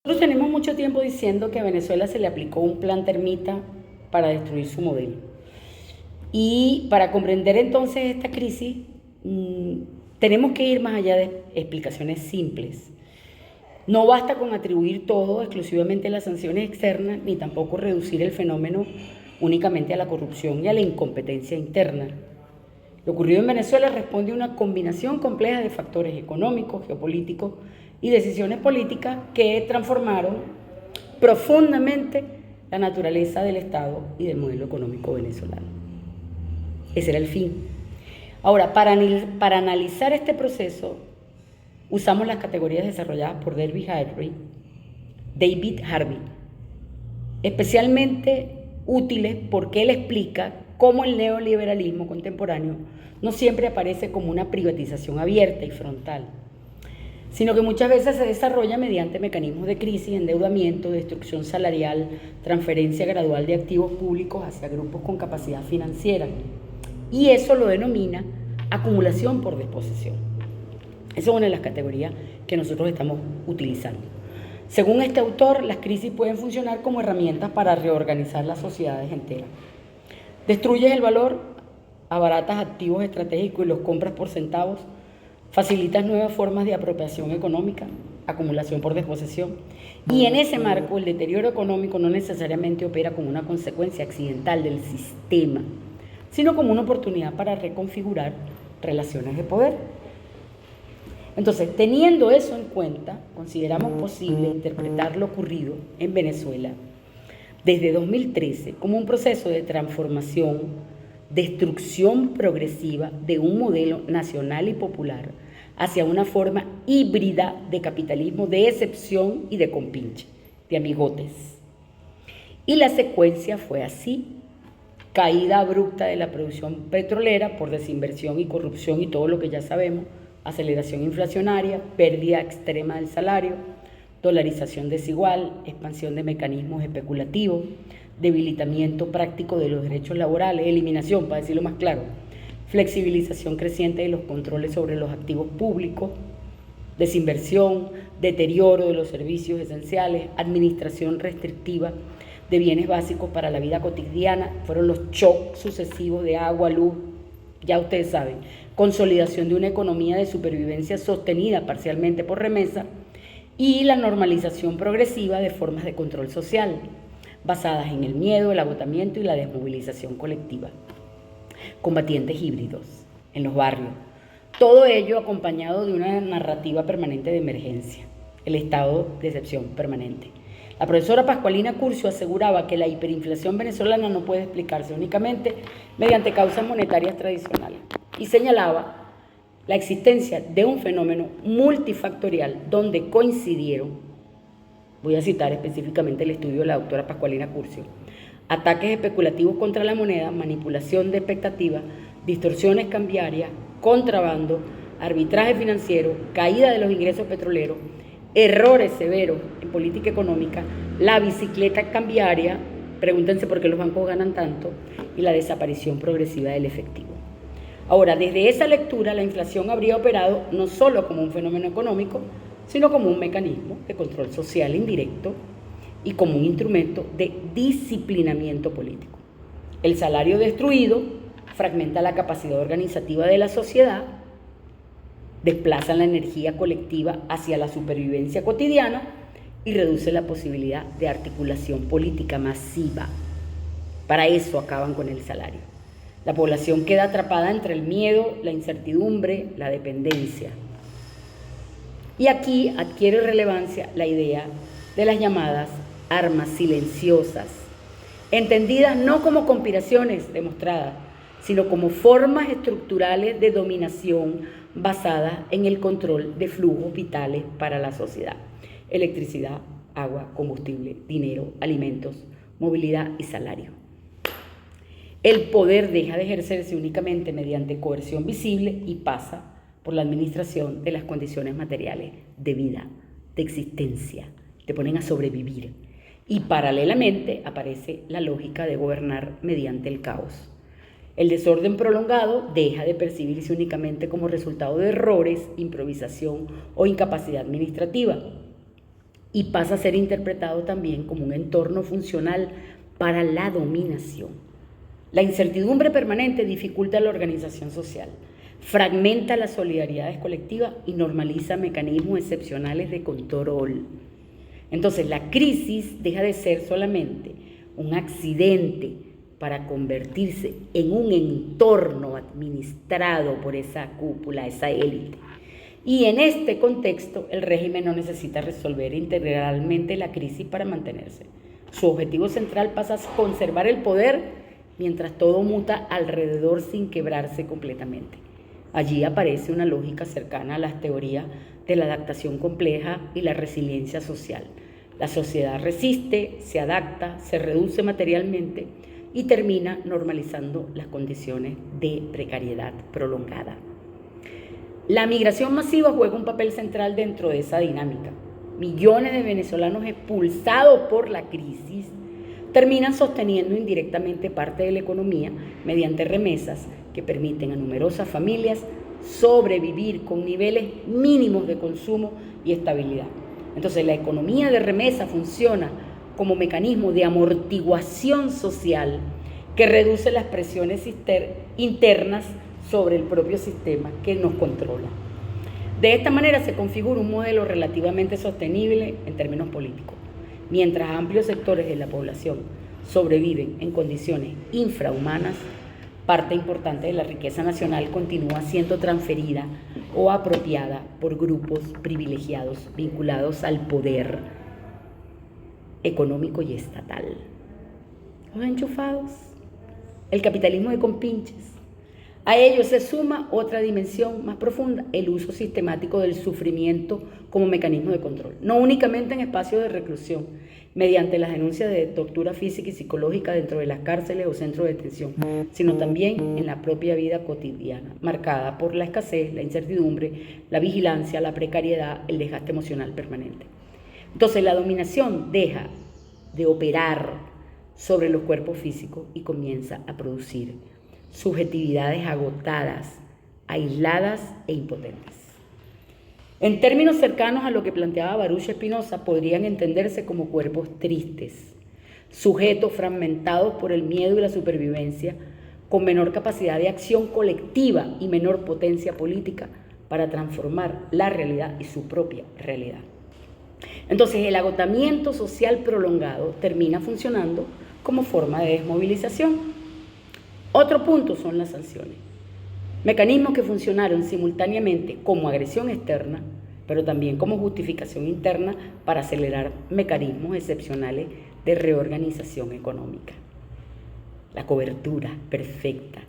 Nosotros tenemos mucho tiempo diciendo que a Venezuela se le aplicó un plan termita para destruir su modelo. Y para comprender entonces esta crisis, tenemos que ir más allá de explicaciones simples. No basta con atribuir todo exclusivamente a las sanciones externas, ni tampoco reducir el fenómeno únicamente a la corrupción y a la incompetencia interna. Lo ocurrido en Venezuela responde a una combinación compleja de factores económicos, geopolíticos y decisiones políticas que transformaron profundamente la naturaleza del Estado y del modelo económico venezolano. Ese era el fin. Ahora, para analizar este proceso, usamos las categorías desarrolladas por David Harvey, especialmente útiles porque él explica cómo el neoliberalismo contemporáneo no siempre aparece como una privatización abierta y frontal, sino que muchas veces se desarrolla mediante mecanismos de crisis, endeudamiento, destrucción salarial, transferencia gradual de activos públicos hacia grupos con capacidad financiera. Y eso lo denomina acumulación por desposesión. Esa es una de las categorías que nosotros estamos utilizando. Según este autor, las crisis pueden funcionar como herramientas para reorganizar las sociedades enteras. Destruyes el valor, abaratas activos estratégicos y los compras por centavos, facilitas nuevas formas de apropiación económica, acumulación por desposesión, y en ese marco el deterioro económico no necesariamente opera como una consecuencia accidental del sistema, sino como una oportunidad para reconfigurar relaciones de poder. Entonces, teniendo eso en cuenta, consideramos posible interpretar lo ocurrido en Venezuela desde 2013 como un proceso de transformación, destrucción progresiva de un modelo nacional y popular hacia una forma híbrida de capitalismo de excepción y de compinche, de amigotes. Y la secuencia fue así: caída abrupta de la producción petrolera por desinversión y corrupción y todo lo que ya sabemos, aceleración inflacionaria, pérdida extrema del salario, dolarización desigual, expansión de mecanismos especulativos, debilitamiento práctico de los derechos laborales, eliminación, para decirlo más claro, flexibilización creciente de los controles sobre los activos públicos, desinversión, deterioro de los servicios esenciales, administración restrictiva de bienes básicos para la vida cotidiana, fueron los shocks sucesivos de agua, luz, ya ustedes saben, consolidación de una economía de supervivencia sostenida parcialmente por remesa y la normalización progresiva de formas de control social basadas en el miedo, el agotamiento y la desmovilización colectiva. Combatientes híbridos en los barrios, todo ello acompañado de una narrativa permanente de emergencia, el estado de excepción permanente. La profesora Pascualina Curcio aseguraba que la hiperinflación venezolana no puede explicarse únicamente mediante causas monetarias tradicionales y señalaba la existencia de un fenómeno multifactorial donde coincidieron, voy a citar específicamente el estudio de la doctora Pascualina Curcio, ataques especulativos contra la moneda, manipulación de expectativas, distorsiones cambiarias, contrabando, arbitraje financiero, caída de los ingresos petroleros, errores severos en política económica, la bicicleta cambiaria, pregúntense por qué los bancos ganan tanto, y la desaparición progresiva del efectivo. Ahora, desde esa lectura, la inflación habría operado no solo como un fenómeno económico, sino como un mecanismo de control social indirecto y como un instrumento de disciplinamiento político. El salario destruido fragmenta la capacidad organizativa de la sociedad, desplaza la energía colectiva hacia la supervivencia cotidiana y reduce la posibilidad de articulación política masiva. Para eso acaban con el salario. La población queda atrapada entre el miedo, la incertidumbre, la dependencia. Y aquí adquiere relevancia la idea de las llamadas armas silenciosas, entendidas no como conspiraciones demostradas, sino como formas estructurales de dominación basadas en el control de flujos vitales para la sociedad: electricidad, agua, combustible, dinero, alimentos, movilidad y salario. El poder deja de ejercerse únicamente mediante coerción visible y pasa por la administración de las condiciones materiales de vida, de existencia. Te ponen a sobrevivir. Y paralelamente aparece la lógica de gobernar mediante el caos. El desorden prolongado deja de percibirse únicamente como resultado de errores, improvisación o incapacidad administrativa y pasa a ser interpretado también como un entorno funcional para la dominación. La incertidumbre permanente dificulta la organización social, fragmenta las solidaridades colectivas y normaliza mecanismos excepcionales de control. Entonces, la crisis deja de ser solamente un accidente para convertirse en un entorno administrado por esa cúpula, esa élite. Y en este contexto, el régimen no necesita resolver integralmente la crisis para mantenerse. Su objetivo central pasa a conservar el poder mientras todo muta alrededor sin quebrarse completamente. Allí aparece una lógica cercana a las teorías de la adaptación compleja y la resiliencia social. La sociedad resiste, se adapta, se reduce materialmente y termina normalizando las condiciones de precariedad prolongada. La migración masiva juega un papel central dentro de esa dinámica. Millones de venezolanos expulsados por la crisis terminan sosteniendo indirectamente parte de la economía mediante remesas que permiten a numerosas familias sobrevivir con niveles mínimos de consumo y estabilidad. Entonces, la economía de remesa funciona como mecanismo de amortiguación social que reduce las presiones internas sobre el propio sistema que nos controla. De esta manera se configura un modelo relativamente sostenible en términos políticos. Mientras amplios sectores de la población sobreviven en condiciones infrahumanas, parte importante de la riqueza nacional continúa siendo transferida o apropiada por grupos privilegiados vinculados al poder económico y estatal. Los enchufados, el capitalismo de compinches. A ello se suma otra dimensión más profunda, el uso sistemático del sufrimiento como mecanismo de control, no únicamente en espacios de reclusión, mediante las denuncias de tortura física y psicológica dentro de las cárceles o centros de detención, sino también en la propia vida cotidiana, marcada por la escasez, la incertidumbre, la vigilancia, la precariedad, el desgaste emocional permanente. Entonces, la dominación deja de operar sobre los cuerpos físicos y comienza a producir subjetividades agotadas, aisladas e impotentes. En términos cercanos a lo que planteaba Baruch Spinoza, podrían entenderse como cuerpos tristes, sujetos fragmentados por el miedo y la supervivencia, con menor capacidad de acción colectiva y menor potencia política para transformar la realidad y su propia realidad. Entonces, el agotamiento social prolongado termina funcionando como forma de desmovilización. Otro punto son las sanciones, mecanismos que funcionaron simultáneamente como agresión externa, pero también como justificación interna para acelerar mecanismos excepcionales de reorganización económica. La cobertura perfecta.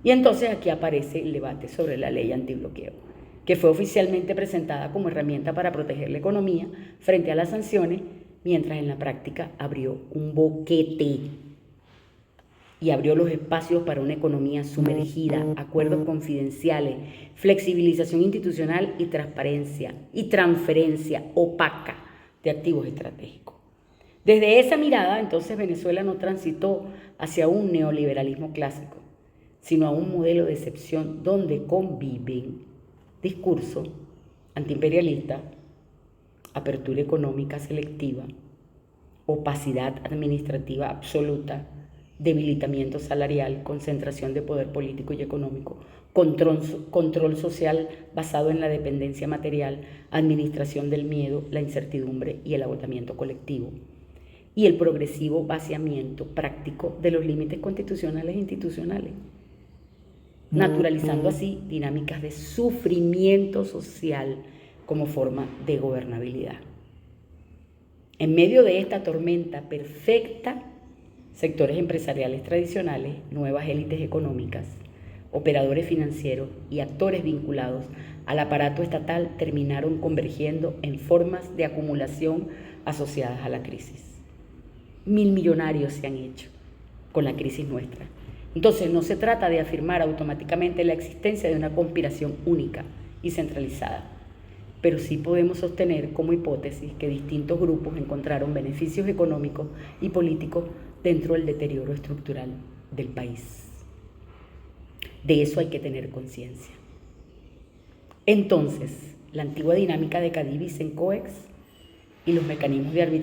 Y entonces aquí aparece el debate sobre la ley antibloqueo, que fue oficialmente presentada como herramienta para proteger la economía frente a las sanciones, mientras en la práctica abrió un boquete y abrió los espacios para una economía sumergida, acuerdos confidenciales, flexibilización institucional y transferencia opaca de activos estratégicos. Desde esa mirada, entonces, Venezuela no transitó hacia un neoliberalismo clásico, sino a un modelo de excepción donde conviven discurso antiimperialista, apertura económica selectiva, opacidad administrativa absoluta, debilitamiento salarial, concentración de poder político y económico, control social basado en la dependencia material, administración del miedo, la incertidumbre y el agotamiento colectivo, y el progresivo vaciamiento práctico de los límites constitucionales e institucionales, naturalizando así dinámicas de sufrimiento social como forma de gobernabilidad. En medio de esta tormenta perfecta, sectores empresariales tradicionales, nuevas élites económicas, operadores financieros y actores vinculados al aparato estatal terminaron convergiendo en formas de acumulación asociadas a la crisis. 1.000 millonarios se han hecho con la crisis nuestra. Entonces, no se trata de afirmar automáticamente la existencia de una conspiración única y centralizada, pero sí podemos sostener como hipótesis que distintos grupos encontraron beneficios económicos y políticos dentro del deterioro estructural del país. De eso hay que tener conciencia. Entonces, la antigua dinámica de Cadivi y Sencoex y los mecanismos de arbitraje